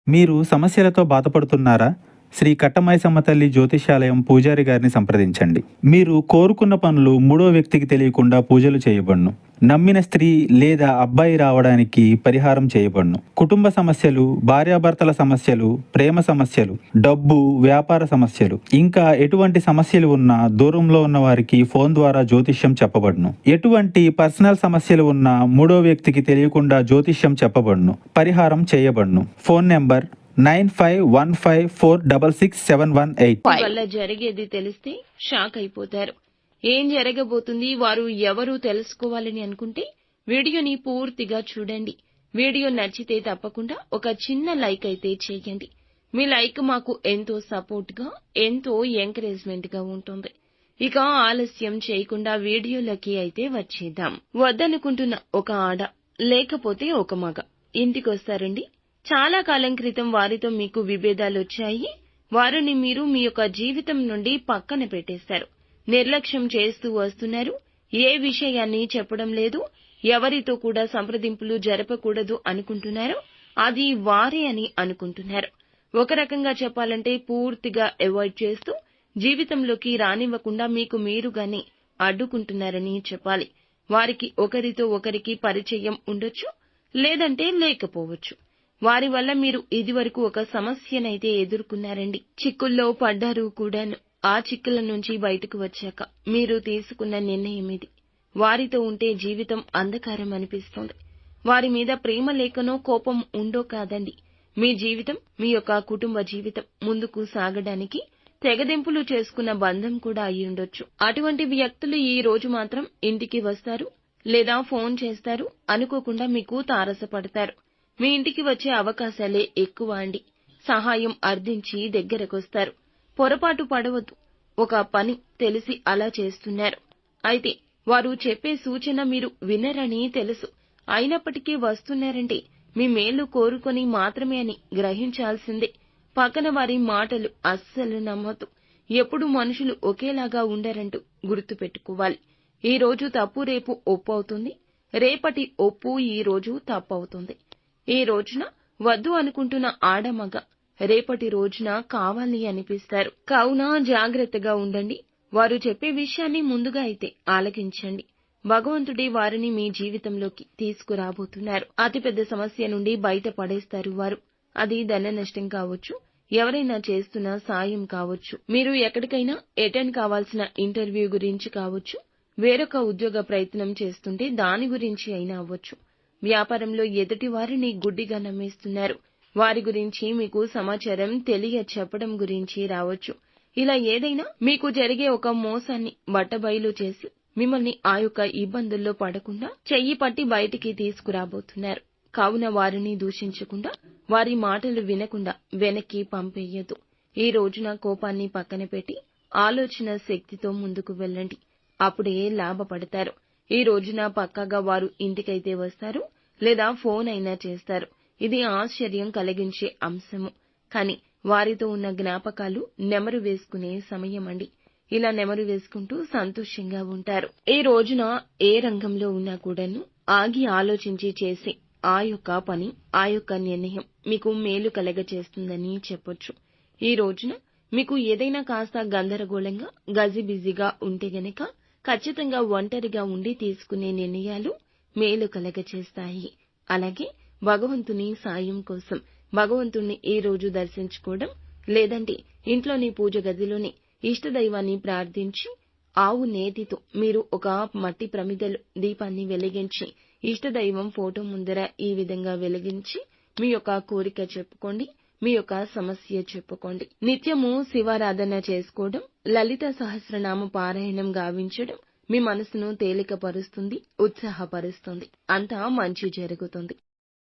మీరు సమస్యలతో బాధపడుతున్నారా? శ్రీ కట్టమైసమ్మ తల్లి జ్యోతిష్యాలయం పూజారి గారిని సంప్రదించండి. మీరు కోరుకున్న పనులు మూడో వ్యక్తికి తెలియకుండా పూజలు చేయబడును. నమ్మిన స్త్రీ లేదా అబ్బాయి రావడానికి పరిహారం చేయబడును. కుటుంబ సమస్యలు, భార్యాభర్తల సమస్యలు, ప్రేమ సమస్యలు, డబ్బు, వ్యాపార సమస్యలు, ఇంకా ఎటువంటి సమస్యలు ఉన్నా దూరంలో ఉన్న వారికి ఫోన్ ద్వారా జ్యోతిష్యం చెప్పబడును. ఎటువంటి పర్సనల్ సమస్యలు ఉన్నా మూడో వ్యక్తికి తెలియకుండా జ్యోతిష్యం చెప్పబడును, పరిహారం చేయబడును. Phone number 9515466718. వల్ల జరిగేది తెలిస్తే షాక్ అయిపోతారు. ఏం జరగబోతుంది, వారు ఎవరు తెలుసుకోవాలని అనుకుంటే వీడియోని పూర్తిగా చూడండి. వీడియో నచ్చితే తప్పకుండా ఒక చిన్న లైక్ అయితే చేయండి. మీ లైక్ మాకు ఎంతో సపోర్ట్ గా, ఎంతో ఎంకరేజ్మెంట్ గా ఉంటుంది. ఇక ఆలస్యం చేయకుండా వీడియోలకి అయితే వచ్చేద్దాం. వద్దనుకుంటున్న ఒక ఆడ లేకపోతే ఒక మగ ఇంటికొస్తారండి. చాలా కాలం క్రితం వారితో మీకు విభేదాలొచ్చాయి. వారిని మీరు మీ యొక్క జీవితం నుండి పక్కన పెట్టేశారు. నిర్లక్ష్యం చేస్తూ వస్తున్నారు. ఏ విషయాన్ని చెప్పడం లేదు. ఎవరితో కూడా సంప్రదింపులు జరపకూడదు అనుకుంటున్నారు. అది వారే అని అనుకుంటున్నారు. ఒక రకంగా చెప్పాలంటే పూర్తిగా అవాయిడ్ చేస్తూ జీవితంలోకి రానివ్వకుండా మీకు మీరుగానే అడ్డుకుంటున్నారని చెప్పాలి. వారికి ఒకరితో ఒకరికి పరిచయం ఉండొచ్చు, లేదంటే లేకపోవచ్చు. వారి వల్ల మీరు ఇదివరకు ఒక సమస్యనైతే ఎదుర్కొన్నారండి. చిక్కుల్లో పడ్డారు కూడాను. ఆ చిక్కుల నుంచి బయటకు వచ్చాక మీరు తీసుకున్న నిర్ణయం ఇది. వారితో ఉంటే జీవితం అంధకారం అనిపిస్తోంది. వారి మీద ప్రేమ లేకనో కోపం ఉండో కాదండి. మీ జీవితం, మీ యొక్క కుటుంబ జీవితం ముందుకు సాగడానికి తెగదెంపులు చేసుకున్న బంధం కూడా అయి ఉండొచ్చు. అటువంటి వ్యక్తులు ఈ రోజు మాత్రం ఇంటికి వస్తారు లేదా ఫోన్ చేస్తారు. అనుకోకుండా మీకు తారసపడతారు. మీ ఇంటికి వచ్చే అవకాశాలే ఎక్కువ అండి. సహాయం అర్థించి దగ్గరకొస్తారు. పొరపాటు పడవద్దు. ఒక పని తెలిసి అలా చేస్తున్నారు. అయితే వారు చెప్పే సూచన మీరు వినరని తెలుసు. అయినప్పటికీ వస్తున్నారంటే మీ మేలు కోరుకొని మాత్రమే అని గ్రహించాల్సిందే. పక్కన వారి మాటలు అస్సలు నమ్మొద్దు. ఎప్పుడు మనుషులు ఒకేలాగా ఉండరంటూ గుర్తుపెట్టుకోవాలి. ఈ రోజు తప్పు రేపు ఒప్పు అవుతుంది. రేపటి ఒప్పు ఈ రోజు తప్పవుతుంది. ఈ రోజున వద్దు అనుకుంటున్న ఆడమగ రేపటి రోజున కావాలి అనిపిస్తారు. కావున జాగ్రత్తగా ఉండండి. వారు చెప్పే విషయాన్ని ముందుగా అయితే ఆలకించండి. భగవంతుడే వారిని మీ జీవితంలోకి తీసుకురాబోతున్నారు. అతిపెద్ద సమస్య నుండి బయట పడేస్తారు వారు. అది ధన నష్టం కావచ్చు, ఎవరైనా చేస్తున్న సాయం కావచ్చు, మీరు ఎక్కడికైనా అటెండ్ కావాల్సిన ఇంటర్వ్యూ గురించి కావచ్చు, వేరొక ఉద్యోగ ప్రయత్నం చేస్తుంటే దాని గురించి అయినా అవ్వచ్చు. వ్యాపారంలో ఎదుటి వారిని గుడ్డిగా నమ్మేస్తున్నారు. వారి గురించి మీకు సమాచారం తెలియ చెప్పడం గురించి రావచ్చు. ఇలా ఏదైనా మీకు జరిగే ఒక మోసాన్ని బట్టబయలు చేసి మిమ్మల్ని ఆ యొక్క ఇబ్బందుల్లో పడకుండా చెయ్యి పట్టి బయటికి తీసుకురాబోతున్నారు. కావున వారిని దూషించకుండా, వారి మాటలు వినకుండా వెనక్కి పంపేయొద్దు. ఈ రోజున కోపాన్ని పక్కన పెట్టి ఆలోచన శక్తితో ముందుకు వెళ్ళండి. అప్పుడే లాభపడతారు. ఈ రోజున పక్కాగా వారు ఇంటికైతే వస్తారు లేదా ఫోన్ అయినా చేస్తారు. ఇది ఆశ్చర్యం కలిగించే అంశము. కానీ వారితో ఉన్న జ్ఞాపకాలు నెమరు వేసుకునే సమయం అండి. ఇలా నెమరు వేసుకుంటూ సంతోషంగా ఉంటారు. ఈ రోజున ఏ రంగంలో ఉన్నా కూడాను ఆగి ఆలోచించి చేసే ఆ యొక్క పని, ఆ యొక్క నిర్ణయం మీకు మేలు కలగచేస్తుందని చెప్పొచ్చు. ఈ రోజున మీకు ఏదైనా కాస్త గందరగోళంగా, గజిబిజిగా ఉంటే గనక ఖచ్చితంగా ఒంటరిగా ఉండి తీసుకునే నిర్ణయాలు మేలు కలగచేస్తాయి. అలాగే భగవంతుని సాయం కోసం భగవంతుణ్ణి ఈ రోజు దర్శించుకోవడం, లేదంటే ఇంట్లోని పూజ గదిలోని ఇష్టదైవాన్ని ప్రార్థించి ఆవు నేతితో మీరు ఒక మట్టి ప్రమిదలో దీపాన్ని వెలిగించి ఇష్టదైవం ఫోటో ముందర ఈ విధంగా వెలిగించి మీ యొక్క కోరిక చెప్పుకోండి. మీ యొక్క సమస్య చెప్పుకోండి. నిత్యము శివారాధన చేసుకోవడం, లలిత సహస్రనామ పారాయణం గావించడం మీ మనసును తేలికపరుస్తుంది, ఉత్సాహపరుస్తుంది. అంతా మంచి జరుగుతుంది.